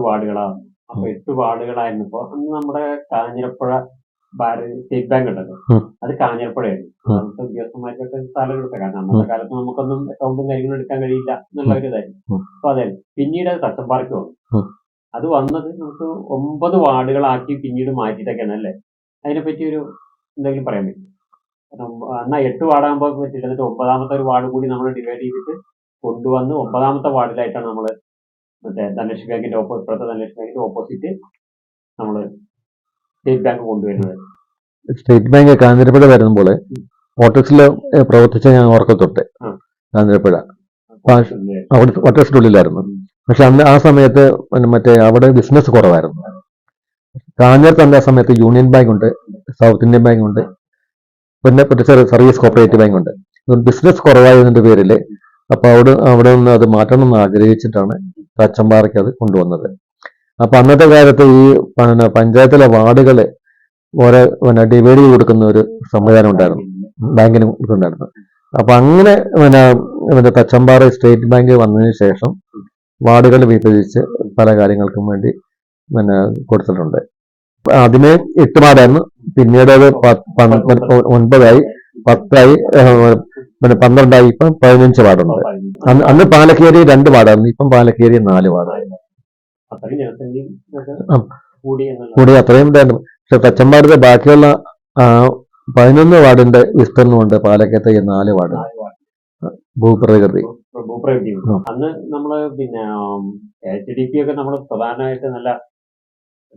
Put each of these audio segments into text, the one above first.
വാർഡുകളാണ്. അപ്പൊ 8 വാർഡുകളായിരുന്നപ്പോ അന്ന് നമ്മുടെ കാഞ്ഞിരപ്പുഴ സ്റ്റേറ്റ് ബാങ്ക് ഉണ്ടല്ലോ, അത് കാഞ്ഞിരപ്പുഴയായിരുന്നു. അന്നത്തെ ഉദ്യോഗസ്ഥന്മാർക്കൊക്കെ സ്ഥലം കൊടുക്കാം, കാരണം അന്നത്തെ കാലത്ത് നമുക്കൊന്നും അക്കൗണ്ടും കാര്യങ്ങളും എടുക്കാൻ കഴിയില്ല എന്നുള്ള ഒരു ഇതായിരുന്നു. അപ്പൊ അതെ, പിന്നീട് അത് തച്ചമ്പാറയ്ക്ക് വന്നു. അത് വന്നത് നമുക്ക് 9 വാർഡുകളാക്കി പിന്നീട് മാറ്റിയിട്ടൊക്കെയാണ് അല്ലേ? അതിനെപ്പറ്റി ഒരു എന്തെങ്കിലും പറയാൻ പറ്റും? എന്നാൽ 8 വാർഡാകുമ്പോൾ പറ്റില്ല, എന്നിട്ട് 9ാമത്തെ ഒരു വാർഡ് കൂടി നമ്മൾ ഡിവൈഡ് ചെയ്തിട്ട് കൊണ്ടുവന്ന് 9ാമത്തെ വാർഡിലായിട്ടാണ് നമ്മൾ മറ്റേ ധനലക്ഷ്മി ബാങ്കിന്റെ ഓപ്പോസിറ്റ് നമ്മൾ സ്റ്റേറ്റ് ബാങ്ക് കൊണ്ടുവരുന്നത്. സ്റ്റേറ്റ് ബാങ്ക് കാഞ്ഞിരപ്പുഴ വരുമ്പോൾ ഓട്ടോസിൽ പ്രവർത്തിച്ച ഞാൻ ഓർക്കത്തൊട്ട്. കാഞ്ഞിരപ്പുഴ ഓട്ടോസിന്റെ ഉള്ളിലായിരുന്നു. പക്ഷെ അന്ന് ആ സമയത്ത് മറ്റേ അവിടെ ബിസിനസ് കുറവായിരുന്നു. കാഞ്ഞിരത്ത് ആ സമയത്ത് യൂണിയൻ ബാങ്ക് ഉണ്ട്, സൗത്ത് ഇന്ത്യൻ ബാങ്ക് ഉണ്ട്, പിന്നെ സർവീസ് കോപ്പറേറ്റീവ് ബാങ്ക് ഉണ്ട്. ബിസിനസ് കുറവായതിന്റെ പേരിൽ അപ്പൊ അവിടെ നിന്ന് അത് മാറ്റണം എന്ന് ആഗ്രഹിച്ചിട്ടാണ് തച്ചമ്പാറയ്ക്ക് അത് കൊണ്ടുവന്നത്. അപ്പൊ അന്നത്തെ കാലത്ത് ഈ പഞ്ചായത്തിലെ വാർഡുകള് ഓരോ ഡിവൈഡ് ചെയ്ത് കൊടുക്കുന്ന ഒരു സംവിധാനം ഉണ്ടായിരുന്നു, ബാങ്കിന് ഉണ്ടായിരുന്നു. അപ്പൊ അങ്ങനെ തച്ചമ്പാറ സ്റ്റേറ്റ് ബാങ്ക് വന്നതിന് ശേഷം വാർഡുകൾ വിഭജിച്ച് പല കാര്യങ്ങൾക്കും വേണ്ടി കൊടുത്തിട്ടുണ്ട്. അതിന് 8 വാർഡായിരുന്നു, പിന്നീട് അത് 9ആയി, 10ആയി, 12ആയി, ഇപ്പം 15 വാർഡുണ്ട്. അന്ന് പാലക്കേരി 2 വാർഡായിരുന്നു, ഇപ്പം പാലക്കേരി 4 വാർഡായി. കൂടി അത്രയും ഉണ്ടായിരുന്നു. പക്ഷെ തച്ചമ്പാറത്തെ ബാക്കിയുള്ള 11 വാർഡിന്റെ വിസ്തീർണമുണ്ട് പാലക്കത്തെ 4 വാർഡ് ഭൂപ്രകൃതി. അന്ന് നമ്മള് പിന്നെ HDP ഒക്കെ നമ്മൾ പ്രധാനമായിട്ട് നല്ല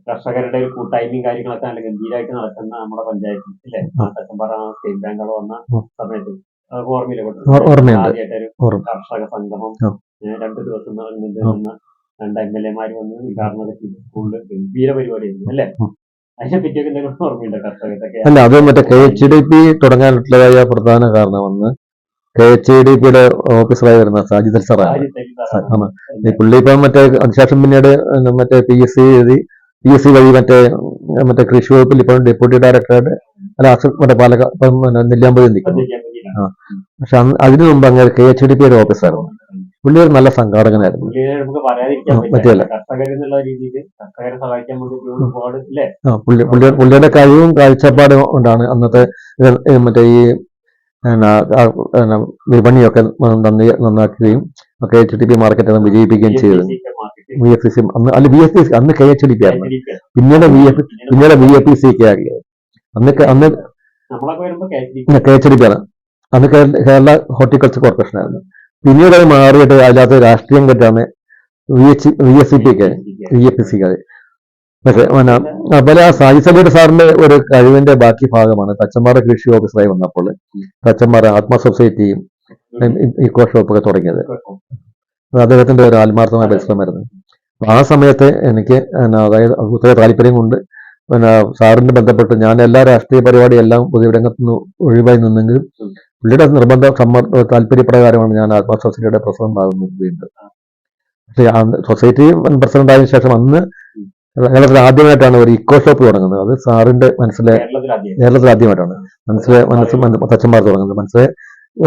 കർഷകരുടെ ഒരു കൂട്ടായ്മയും കാര്യങ്ങളൊക്കെ നല്ല ഗംഭീരമായിട്ട് നടക്കുന്ന നമ്മുടെ പഞ്ചായത്തിൽ അല്ലേ? തച്ചമ്പാറ സ്റ്റേറ്റ് ബാങ്കുകൾ വന്ന സമയത്ത് അതൊക്കെ ഓർമ്മയില്ല. ആദ്യമായിട്ടൊരു കർഷക സംഗമം 2 ദിവസം നടന്ന 2 MLA-മാര് വന്ന് ഉദ്ഘാടനം സ്കൂളിൽ ഗംഭീര പരിപാടിയായിരുന്നു അല്ലേ? അതിനെപ്പറ്റിയൊക്കെ എന്തെങ്കിലും ഓർമ്മയുണ്ടോ കർഷകർക്ക്? അല്ല, അത് മറ്റേ KHDP തുടങ്ങാനുള്ളതായ പ്രധാന കാരണം വന്ന് KHDPയുടെ ഓഫീസറായി വരുന്ന സാജിദ് സാറാണ്. പുള്ളി ഇപ്പം മറ്റേ അതിനുശേഷം പിന്നീട് മറ്റേ PSC വഴി മറ്റേ കൃഷി വകുപ്പിൽ ഇപ്പം ഡെപ്യൂട്ടി ഡയറക്ടറായിട്ട് മറ്റേ പാലക്കാട് നെല്ലിയാമ്പതി നിൽക്കുന്നു. പക്ഷെ അതിനു മുമ്പ് അങ്ങനെ KHDPയുടെ ഓഫീസറായിരുന്നു. പുള്ളി ഒരു നല്ല സംഘാടകനായിരുന്നു. പുള്ളിയുടെ കഴിവും കാഴ്ചപ്പാടും കൊണ്ടാണ് അന്നത്തെ മറ്റേ ഈ വിപണിയൊക്കെ നന്നാക്കുകയും KHDP മാർക്കറ്റ് വിജയിപ്പിക്കുകയും ചെയ്തത്. VFC അന്ന് KHDP ആയിരുന്നു, പിന്നീട് VFPC ആക്കിയത്. അന്ന് KHDP ആണ്, അന്ന് കേരള ഹോർട്ടിക്കൾച്ചർ കോർപ്പറേഷൻ ആയിരുന്നു. പിന്നീട് അത് മാറിയിട്ട് അതിനകത്ത് രാഷ്ട്രീയം കെട്ടാണ് VFPC. പക്ഷെ അതുപോലെ ആ സാജിദ് സാറിന്റെ ഒരു കഴിവിന്റെ ബാക്കി ഭാഗമാണ് തച്ചമ്പാറ കൃഷി ഓഫീസറായി വന്നപ്പോൾ തച്ചമ്പാറ ആത്മ സൊസൈറ്റിയും ഇക്കോ ഷോപ്പൊക്കെ തുടങ്ങിയത്. അദ്ദേഹത്തിന്റെ ഒരു ആത്മാർത്ഥമായ പരിശ്രമമായിരുന്നു. ആ സമയത്ത് എനിക്ക് അതായത് ഒത്തിരി താല്പര്യം കൊണ്ട് സാറിന് ബന്ധപ്പെട്ട് ഞാൻ എല്ലാ രാഷ്ട്രീയ പരിപാടിയെല്ലാം പൊതുവിടങ്ങത്തുനിന്ന് ഒഴിവായി നിന്നെങ്കിലും പുള്ളിയുടെ നിർബന്ധ താല്പര്യപ്രകാരമാണ് ഞാൻ ആത്മ സൊസൈറ്റിയുടെ പ്രസിഡന്റ് ആകുന്നത്. പക്ഷേ സൊസൈറ്റി പ്രസിഡന്റ് ആയതിനു ശേഷം അന്ന് കേരളത്തിൽ ആദ്യമായിട്ടാണ് ഒരു ഇക്കോ ഷോപ്പ് തുടങ്ങുന്നത്. അത് സാറിന്റെ കേരളത്തിൽ ആദ്യമായിട്ടാണ് തച്ചമ്പാറ തുടങ്ങുന്നത്. മനസ്സിലെ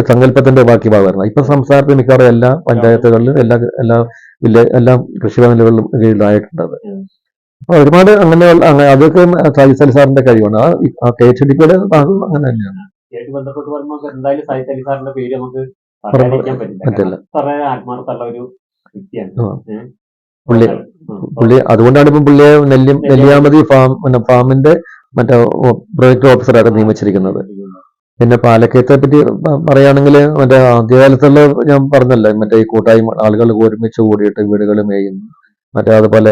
സങ്കല്പത്തിന്റെ ബാക്കി ഭാഗമായിരുന്നു. ഇപ്പൊ സംസ്ഥാനത്ത് മിക്കവാറും എല്ലാ പഞ്ചായത്തുകളിലും എല്ലാ കൃഷിഭവനുകളിലും കീഴിലായിട്ടുണ്ട്. അപ്പൊ ഒരുപാട് അങ്ങനെയുള്ള അതൊക്കെ സാജിദ് സാറിന്റെ കഴിവാണ്. ആ KHDPയുടെ ഭാഗം അങ്ങനെ തന്നെയാണ്. പറ്റില്ല. പുള്ളി അതുകൊണ്ടാണ് ഇപ്പം പുള്ളിയെ നെല്ലിയാമ്പതി ഫാമിന്റെ മറ്റേ പ്രൊജക്ട് ഓഫീസറായിട്ട് നിയമിച്ചിരിക്കുന്നത്. പിന്നെ പാലക്കയത്തെ പറ്റി പറയുകയാണെങ്കിൽ മറ്റേ ആദ്യകാലത്തുള്ള ഞാൻ പറഞ്ഞല്ലോ, മറ്റേ ഈ കൂട്ടായ്മ ആളുകൾ ഒരുമിച്ച് കൂടിയിട്ട് വീടുകൾ മേയുന്നു, അതുപോലെ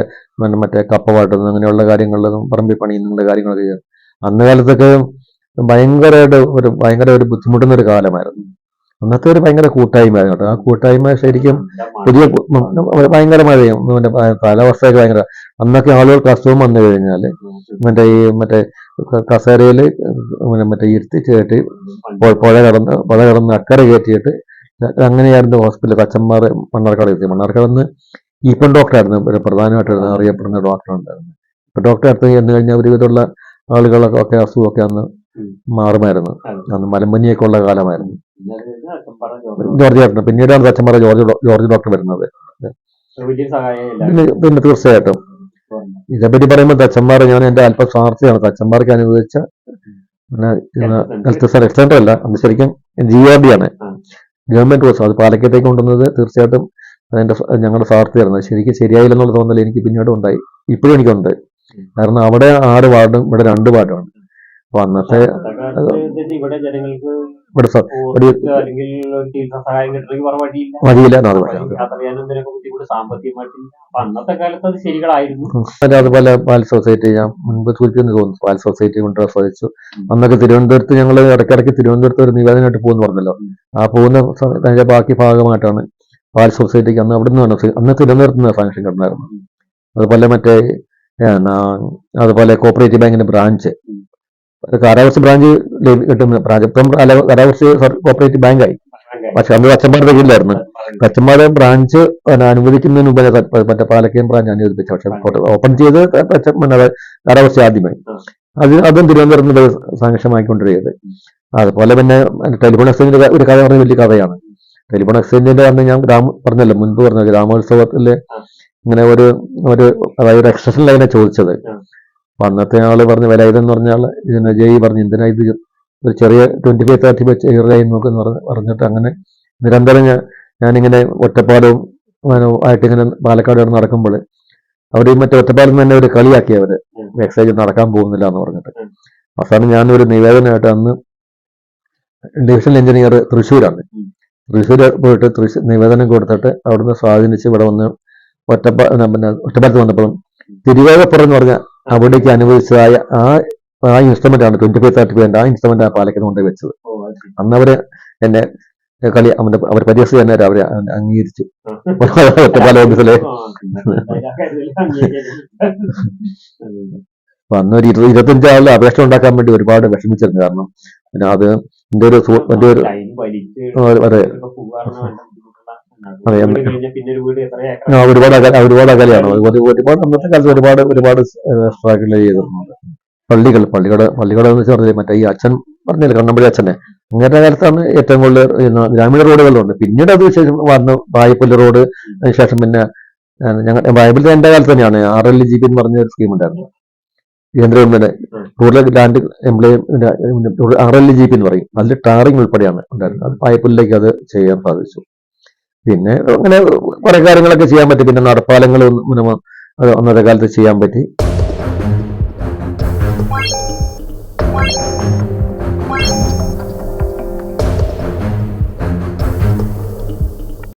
മറ്റേ കപ്പ വാട്ടുന്നു, അങ്ങനെയുള്ള കാര്യങ്ങളിലും പറമ്പിൽ പണിയുന്ന കാര്യങ്ങളൊക്കെ ചെയ്യാം. അന്ന് കാലത്തൊക്കെ ഭയങ്കര ഒരു ബുദ്ധിമുട്ടുന്ന ഒരു കാലമായിരുന്നു. അന്നത്തെ ഒരു ഭയങ്കര കൂട്ടായ്മയായിരുന്നു കേട്ടോ. ആ കൂട്ടായ്മ ശരിക്കും പുതിയ ഭയങ്കര മഴയും കാലാവസ്ഥയൊക്കെ ഭയങ്കര. അന്നൊക്കെ ആളുകൾക്ക് അസുഖം വന്നു കഴിഞ്ഞാൽ മറ്റേ കസേരയില് ഇരുത്തി ചേട്ടി പുഴ കടന്ന് അക്കരെ കയറ്റിയിട്ട് അങ്ങനെയായിരുന്നു ഹോസ്പിറ്റൽ. തച്ചമ്പാറ മണ്ണാർക്കാട് ഈപ്പൻ ഡോക്ടറായിരുന്നു ഒരു പ്രധാനമായിട്ട് അറിയപ്പെടുന്ന ഡോക്ടർ ഉണ്ടായിരുന്നു. ഇപ്പൊ ഡോക്ടറെ അടുത്ത് ചെന്ന് കഴിഞ്ഞാൽ ഒരുവിധമുള്ള ആളുകളൊക്കെ അസുഖമൊക്കെ അന്ന് മാറുമായിരുന്നു. അന്ന് മലമ്പനിയൊക്കെ ഉള്ള കാലമായിരുന്നു. ജോർജ് ഡോക്ടർ, പിന്നീടാണ് തച്ചമ്പാറ ജോർജ് ഡോക്ടർ വരുന്നത്. വലിയ സഹായം പിന്നെ തീർച്ചയായിട്ടും ഇതേപ്പറ്റി പറയുമ്പോൾ തച്ചന്മാർ ഞാൻ എന്റെ അല്പ സ്വാർത്ഥിയാണ് തച്ചന്മാർക്ക് അനുവദിച്ച ഹെൽത്ത് എക്സ്റ്റൻഡർ അല്ല അത് ശരിക്കും GRD ആണ്, ഗവൺമെന്റ് ബസ്. അത് പാലക്കത്തേക്ക് കൊണ്ടുവന്നത് തീർച്ചയായിട്ടും അതിന്റെ ഞങ്ങളുടെ സ്വാർത്ഥിയായിരുന്നു. ശരിക്കും ശരിയായില്ലെന്നുള്ള തോന്നൽ എനിക്ക് പിന്നീട് ഉണ്ടായി, ഇപ്പോഴും എനിക്കുണ്ട്. കാരണം അവിടെ 6 വാർഡും ഇവിടെ 2 വാർഡുമാണ്. അപ്പൊ അന്നത്തെ ഇവിടെ ജനങ്ങൾക്ക് ഇവിടെ അല്ലെങ്കിൽ ഒരു ചികിത്സാ സഹായം കിട്ടണമെങ്കിൽ വേറെ വഴിയില്ല, വഴിയില്ല. യാത്ര ചെയ്യാനും ഇതിനൊക്കെ ബുദ്ധിമുട്ട് സാമ്പത്തികമായിട്ടില്ല. അപ്പൊ അന്നത്തെ കാലത്ത് അത് ശരികളായിരുന്നു. അതുപോലെ പാൽ സൊസൈറ്റി ഞാൻ മുൻപ് സൂചിപ്പിച്ചെന്ന് തോന്നുന്നു, പാൽ സൊസൈറ്റി കൊണ്ട് സാധിച്ചു. അന്നൊക്കെ തിരുവനന്തപുരത്ത് ഞങ്ങൾ ഇടയ്ക്കിടയ്ക്ക് തിരുവനന്തപുരത്ത് ഒരു നിവേദനമായിട്ട് പോകുന്നു പറഞ്ഞല്ലോ, ആ പോകുന്ന അതിന്റെ ബാക്കി ഭാഗമായിട്ടാണ് പാൽ സൊസൈറ്റിക്ക് അന്ന് അവിടെ നിന്നാണ് അന്ന് തിരുവനന്തപുരത്ത് നിന്ന് സാങ്ഷൻ കിട്ടുന്നായിരുന്നു. അതുപോലെ മറ്റേ അതുപോലെ കോപ്പറേറ്റീവ് ബാങ്കിന്റെ ബ്രാഞ്ച്, കാരാവസ്ഥ ബ്രാഞ്ച് കിട്ടുന്ന ബ്രാഞ്ച് ഇപ്പം കാരാവസ്ഥ കോപ്പറേറ്റീവ് ബാങ്കായി. പക്ഷെ അന്ന് തച്ചമ്പാട് ഇല്ലായിരുന്നു. തച്ചമ്പാട് ബ്രാഞ്ച് അനുവദിക്കുന്നതിന് മുമ്പ് മറ്റേ പാലക്കയം ബ്രാഞ്ച് അനുവദിപ്പിച്ചു. പക്ഷെ ഓപ്പൺ ചെയ്ത് കാരാവസ്ഥ ആദ്യമായി അതും തിരുവനന്തപുരത്ത് സാങ്ക്ഷമായിക്കൊണ്ടിരിക്കുന്നത്. അതുപോലെ പിന്നെ ടെലിഫോൺ എക്സ്ചേഞ്ചിന്റെ ഒരു കഥ പറഞ്ഞ വലിയ കഥയാണ്. ടെലിഫോൺ എക്സ്ചേഞ്ചിന്റെ അന്ന് ഞാൻ പറഞ്ഞല്ലോ മുൻപ് പറഞ്ഞ ഗ്രാമോത്സവത്തില് ഇങ്ങനെ ഒരു അതായത് എക്സ്റ്റൻഷൻ ലൈനെ ചോദിച്ചത്. അപ്പൊ അന്നത്തെ ആള് പറഞ്ഞ വില ഇതെന്ന് പറഞ്ഞാൽ ഇതിന് ജയ് പറഞ്ഞു എന്തിനാ ഇത് ഒരു ചെറിയ 25-30 വെച്ച് ലൈൻ നോക്കെന്ന് പറഞ്ഞിട്ട് അങ്ങനെ നിരന്തരം ഞാനിങ്ങനെ ഒറ്റപ്പാലവും ആയിട്ട് ഇങ്ങനെ പാലക്കാട് നടക്കുമ്പോൾ അവർ മറ്റേ ഒറ്റപ്പാലം തന്നെ ഒരു കളിയാക്കി അവര് എക്സൈസ് നടക്കാൻ പോകുന്നില്ല എന്ന് പറഞ്ഞിട്ട്. അവസാനം ഞാനൊരു നിവേദനമായിട്ട് അന്ന് ഡിവിഷണൽ എഞ്ചിനീയർ തൃശ്ശൂരാണ്, തൃശ്ശൂർ പോയിട്ട് നിവേദനം കൊടുത്തിട്ട് അവിടുന്ന് സ്വാധീനിച്ച് ഇവിടെ വന്ന് ഒറ്റപ്പാലത്ത് വന്നപ്പോഴും തിരുവേഗപ്പുറം എന്ന് പറഞ്ഞ അവിടേക്ക് അനുവദിച്ചതായ ആ ഇൻസ്ട്രുമെന്റ് ആണ് 25-30 ആ ഇൻസ്ട്രുമെന്റ് ആ പാലക്കത്ത് കൊണ്ടുപോയി വെച്ചത്. അന്ന് അവര് എന്നെ അവർ പരിഹസിച്ച് തന്നെ അവരെ അംഗീകരിച്ചു ഒറ്റപ്പാല ഓഫീസിലെ. അപ്പൊ അന്ന് ഒരു 25 ആളുടെ അപേക്ഷ ഉണ്ടാക്കാൻ വേണ്ടി ഒരുപാട് വിഷമിച്ചിരുന്നു. കാരണം പിന്നെ അത് എന്റെ ഒരു ഒരുപാട് അകലെയാണ്. ഒരുപാട് അന്നത്തെ കാലത്ത് ഒരുപാട് സ്ട്രഗിൾ ചെയ്തിട്ടുണ്ട്. പള്ളികൾ എന്ന് വെച്ചാൽ മറ്റേ ഈ അച്ഛൻ പറഞ്ഞില്ല കണ്ണമ്പള്ളി അച്ഛനെ, അങ്ങനത്തെ കാലത്താണ് ഏറ്റവും കൂടുതൽ ഗ്രാമീണ റോഡുകളുണ്ട്. പിന്നീട് അത് ശേഷം വന്ന് വായ്പല്ല് റോഡ്, അതിനുശേഷം പിന്നെ ബൈബിളിൽ എന്റെ കാലത്ത് തന്നെയാണ് RLGP എന്ന് പറഞ്ഞ ഒരു സ്കീം ഉണ്ടായിരുന്നു, കേന്ദ്ര government rural land employment RLGP എന്ന് പറയും. അതിൽ ടാറിങ് ഉൾപ്പെടെയാണ് ഉണ്ടായിരുന്നത്. അത് വായ്പലിലേക്ക് അത് ചെയ്യാൻ സാധിച്ചു. പിന്നെ അങ്ങനെ കുറെ കാര്യങ്ങളൊക്കെ ചെയ്യാൻ പറ്റി. പിന്നെ നടപ്പാലങ്ങൾ അന്നത്തെ കാലത്ത് ചെയ്യാൻ പറ്റി.